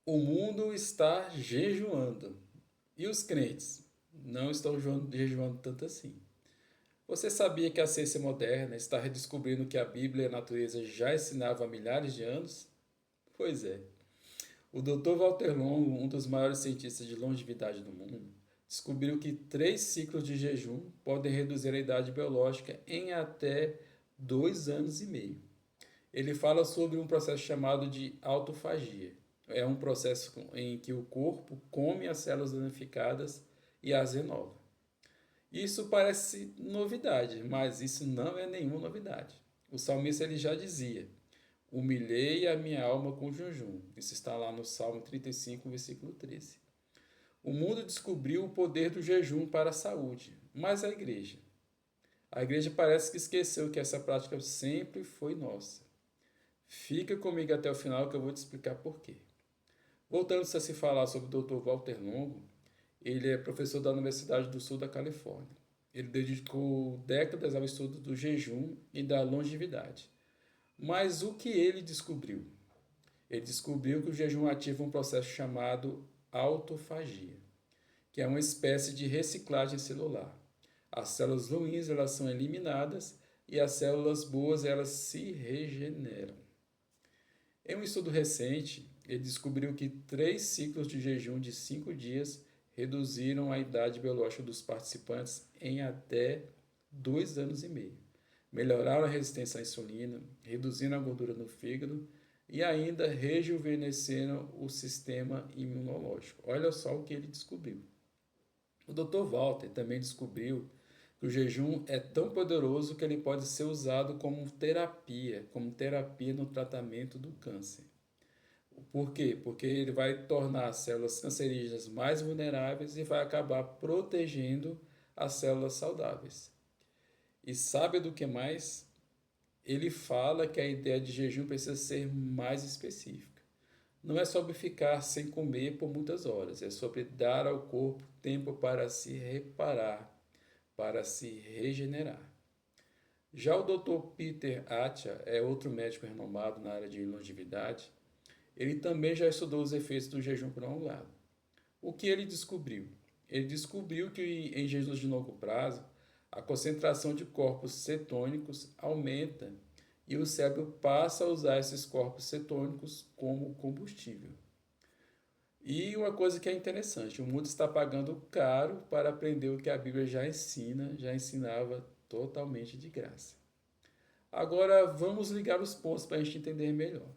O mundo está jejuando. E os crentes não estão jejuando tanto assim. Você sabia que a ciência moderna está redescobrindo que a Bíblia e a natureza já ensinavam há milhares de anos? Pois é. O Dr. Walter Longo, um dos maiores cientistas de longevidade do mundo, descobriu que 3 ciclos de jejum podem reduzir a idade biológica em até 2 anos e meio. Ele fala sobre um processo chamado de autofagia. É um processo em que o corpo come as células danificadas e as renova. Isso parece novidade, mas isso não é nenhuma novidade. O salmista ele já dizia: humilhei a minha alma com jejum. Isso está lá no Salmo 35, versículo 13. O mundo descobriu o poder do jejum para a saúde, mas a igreja parece que esqueceu que essa prática sempre foi nossa. Fica comigo até o final que eu vou te explicar por quê. Voltando a se falar sobre o Dr. Walter Longo, ele é professor da Universidade do Sul da Califórnia. Ele dedicou décadas ao estudo do jejum e da longevidade. Mas o que ele descobriu? Ele descobriu que o jejum ativa um processo chamado autofagia, que é uma espécie de reciclagem celular. As células ruins elas são eliminadas e as células boas elas se regeneram. Em um estudo recente, ele descobriu que 3 ciclos de jejum de 5 dias reduziram a idade biológica dos participantes em até 2 anos e meio. Melhoraram a resistência à insulina, reduzindo a gordura no fígado e ainda rejuvenesceram o sistema imunológico. Olha só o que ele descobriu. O Dr. Walter também descobriu que o jejum é tão poderoso que ele pode ser usado como terapia no tratamento do câncer. Por quê? Porque ele vai tornar as células cancerígenas mais vulneráveis e vai acabar protegendo as células saudáveis. E sabe do que mais? Ele fala que a ideia de jejum precisa ser mais específica. Não é sobre ficar sem comer por muitas horas, é sobre dar ao corpo tempo para se reparar, para se regenerar. Já o Dr. Peter Attia é outro médico renomado na área de longevidade. Ele também já estudou os efeitos do jejum prolongado. O que ele descobriu? Ele descobriu que em jejuns de longo prazo, a concentração de corpos cetônicos aumenta e o cérebro passa a usar esses corpos cetônicos como combustível. E uma coisa que é interessante, o mundo está pagando caro para aprender o que a Bíblia já ensina, já ensinava totalmente de graça. Agora vamos ligar os pontos para a gente entender melhor.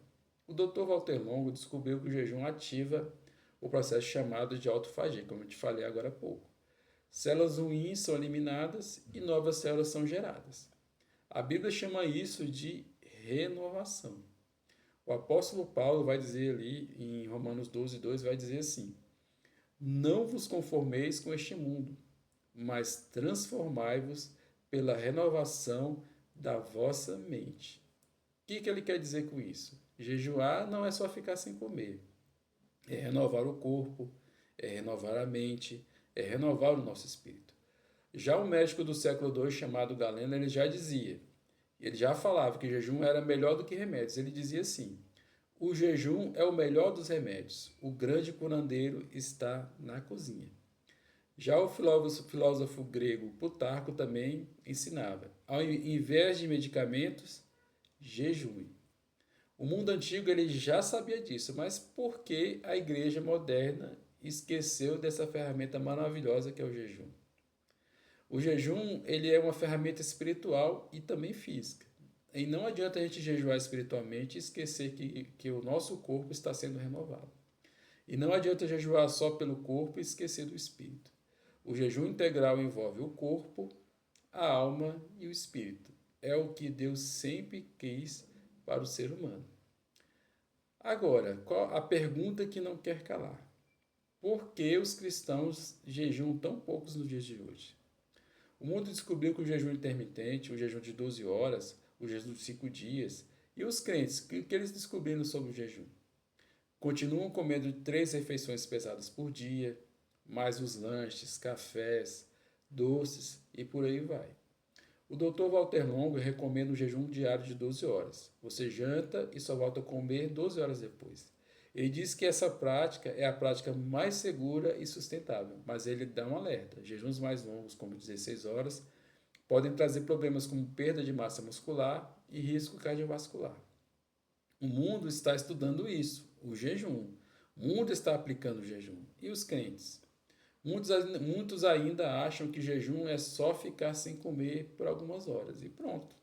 O Dr. Walter Longo descobriu que o jejum ativa o processo chamado de autofagia, como eu te falei agora há pouco. Células ruins são eliminadas e novas células são geradas. A Bíblia chama isso de renovação. O apóstolo Paulo vai dizer ali em Romanos 12, 2, vai dizer assim: não vos conformeis com este mundo, mas transformai-vos pela renovação da vossa mente. O que ele quer dizer com isso? Jejuar não é só ficar sem comer, é renovar o corpo, é renovar a mente, é renovar o nosso espírito. Já o médico do século II, chamado Galeno, ele já falava que jejum era melhor do que remédios. Ele dizia assim: o jejum é o melhor dos remédios, o grande curandeiro está na cozinha. Já o filósofo grego Plutarco também ensinava: ao invés de medicamentos, jejue. O mundo antigo ele já sabia disso, mas por que a igreja moderna esqueceu dessa ferramenta maravilhosa que é o jejum? O jejum ele é uma ferramenta espiritual e também física. E não adianta a gente jejuar espiritualmente e esquecer que o nosso corpo está sendo renovado. E não adianta jejuar só pelo corpo e esquecer do espírito. O jejum integral envolve o corpo, a alma e o espírito. É o que Deus sempre quis para o ser humano. Agora, qual a pergunta que não quer calar? Por que os cristãos jejuam tão poucos nos dias de hoje? O mundo descobriu que o jejum intermitente, o jejum de 12 horas, o jejum de 5 dias, e os crentes, o que eles descobriram sobre o jejum? Continuam comendo 3 refeições pesadas por dia, mais os lanches, cafés, doces e por aí vai. O Dr. Walter Longo recomenda um jejum diário de 12 horas. Você janta e só volta a comer 12 horas depois. Ele diz que essa prática é a prática mais segura e sustentável, mas ele dá um alerta. Jejuns mais longos, como 16 horas, podem trazer problemas como perda de massa muscular e risco cardiovascular. O mundo está estudando isso, o jejum. O mundo está aplicando o jejum. E os crentes? Muitos ainda acham que jejum é só ficar sem comer por algumas horas e pronto.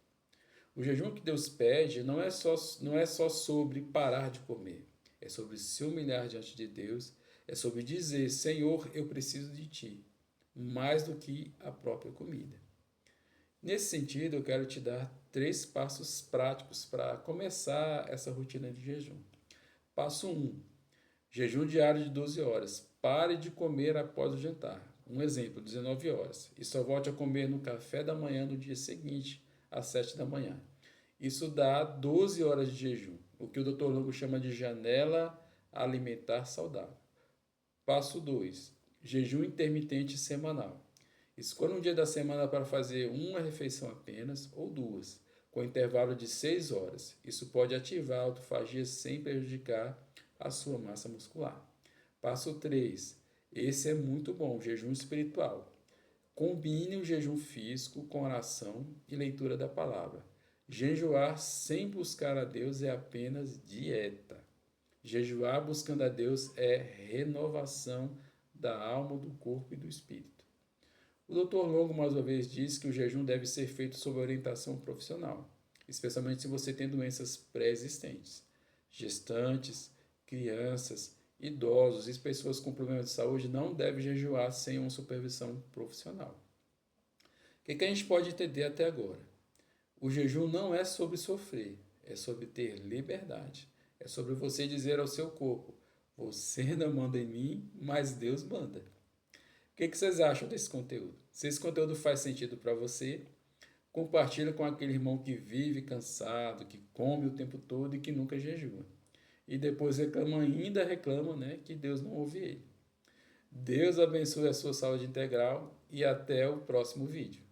O jejum que Deus pede não é só sobre parar de comer, é sobre se humilhar diante de Deus, é sobre dizer: Senhor, eu preciso de ti, mais do que a própria comida. Nesse sentido, eu quero te dar 3 passos práticos para começar essa rotina de jejum. Passo 1: jejum diário de 12 horas. Pare de comer após o jantar. Um exemplo, 19 horas. E só volte a comer no café da manhã no dia seguinte, às 7 da manhã. Isso dá 12 horas de jejum, o que o Dr. Longo chama de janela alimentar saudável. Passo 2: jejum intermitente semanal. Escolha um dia da semana para fazer uma refeição apenas ou duas, com intervalo de 6 horas. Isso pode ativar a autofagia sem prejudicar a sua massa muscular. Passo 3: esse é muito bom, jejum espiritual. Combine o jejum físico com oração e leitura da palavra. Jejuar sem buscar a Deus é apenas dieta. Jejuar buscando a Deus é renovação da alma, do corpo e do espírito. O Dr. Longo, mais uma vez, diz que o jejum deve ser feito sob orientação profissional, especialmente se você tem doenças pré-existentes. Gestantes, crianças, idosos e pessoas com problemas de saúde não devem jejuar sem uma supervisão profissional. O que a gente pode entender até agora? O jejum não é sobre sofrer, é sobre ter liberdade. É sobre você dizer ao seu corpo: você não manda em mim, mas Deus manda. O que vocês acham desse conteúdo? Se esse conteúdo faz sentido para você, compartilha com aquele irmão que vive cansado, que come o tempo todo e que nunca jejua. E depois ainda reclama, né, que Deus não ouve ele. Deus abençoe a sua saúde integral e até o próximo vídeo.